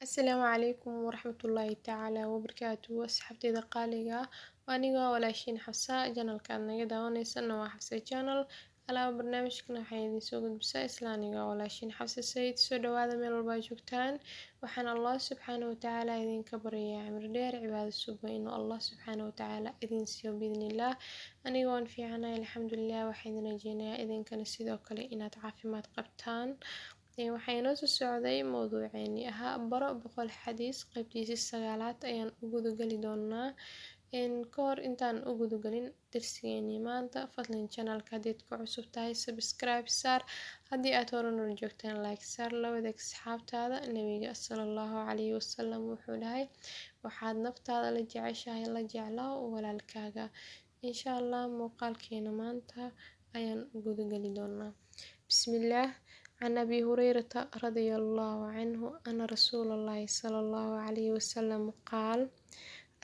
Asalaamu calaykum waraxmatullaahi tacaala wabarakaatuh asxaabteyda qaaliga ah waa anigoo walaashiin Xafsa janalka aad naga daawaneysana waa Xafsa channel alaaba barnaamijkan waxay idin soo gudbisaa isla aniga walaashiin Xafsa Sayid soo dhawaada meel walba aad joogtaan waxaan Allah subxaanahu wa tacaala idinka baryayaa cimri dheer cibaado suuban inuu Allah subxaanahu wa tacaala idin siiyo biidnillaah anigoon fiicanahay alxamdulillaah waxaan idin rajeynayaa idinkana sidoo kale inaad caafimaad qabtaan waxaa inoo soo socday mowduuceeni ahaa baro boqol xadiis qaybtiisii sagaalaad ayaan u gudagali doonaa kahor intaan u gudagalin darsigeeni maanta fadlan channelka haddiid ku cusub tahay subscribe saar haddii aad hore nala joogtaan like saar la wadaag asxaabtaada nabiga sallallahu calayhi wasallam wuxuu dhahay waxaad naftaada la jeceshahay la jeclaa walaalkaaga insha allah muuqaalkeena maanta ayaan u gudagali doonaa bismillaah عن أبي هريرة رضي الله عنه أن رسول الله صلى الله عليه وسلم قال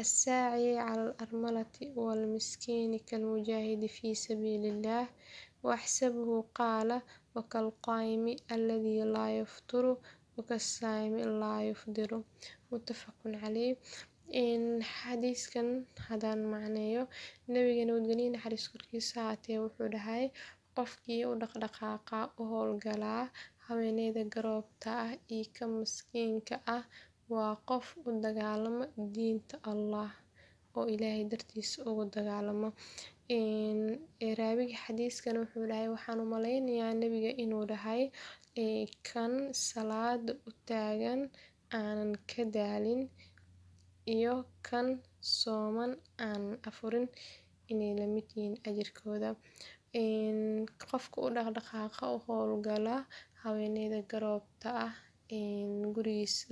الساعي على الأرملة والمسكين كالمجاهد في سبيل الله وأحسبه قال وكالقائم الذي لا يفطر وكالصائم لا يفطر متفق عليه إن حديث كان هذا معناه النبي نودجنين حديث كركيسة عتيه وحده qofkii u dhaqdhaqaaqa u howlgalaa haweeneyda garoobta ah iyo ka miskiinka ah waa qof u dagaalama diinta Allah oo Ilaahay dartiisa ugu dagaalama raawiga xadiiskan wuxuu dhahay waxaan u maleynayaa nabiga inuu dhahay kan salaada u taagan aanan ka daalin iyo kan sooman aanan afurin inay la mid yihiin ajirkooda qofka u dhaqdhaqaaqa u howlgala haweeneyda garoobta ah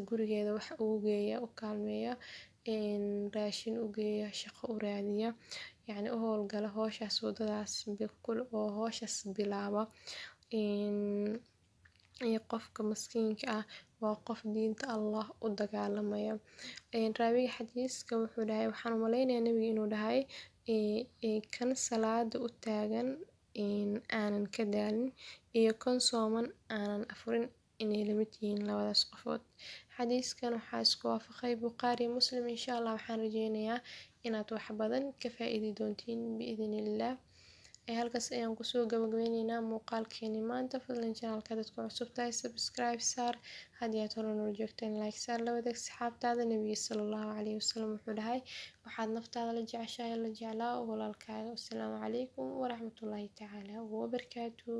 gurigeeda wax ugu geeya u kaalmeeya raashin u geeya shaqo u raadiya yacni u howlgala howshaas wadadaas oo howshaas bilaaba iyo qofka miskiinka ah waa qof diinta Allah u dagaalamaya raawiga xadiiska wuxuu dhahay waxaan u maleynayaa nabiga inuu dhahay kan salaada u taagan aanan ka daalin iyo kan sooman aanan afurin inay la mid yihiin labadaas qofood xadiiskan waxaa isku waafaqay Bukhari Muslim insha Allah waxaan rajeynayaa inaad wax badan ka faa'iidi doontiin biidnillaah halkaas ayaan kusoo gabagabeyneynaa muuqaalkeeni maanta fadlan channelka dadku cusub tahay subscribe saar haddii aad hore nala joogteen like saar la wadaag asxaabtaada nabiga sallallahu calayhi wasallam wuxuu dhahay waxaad naftaada la jeceshahay la jeclaa walaalkaaga assalaamu calaykum waraxmatullaahi tacaala wabarakaatuh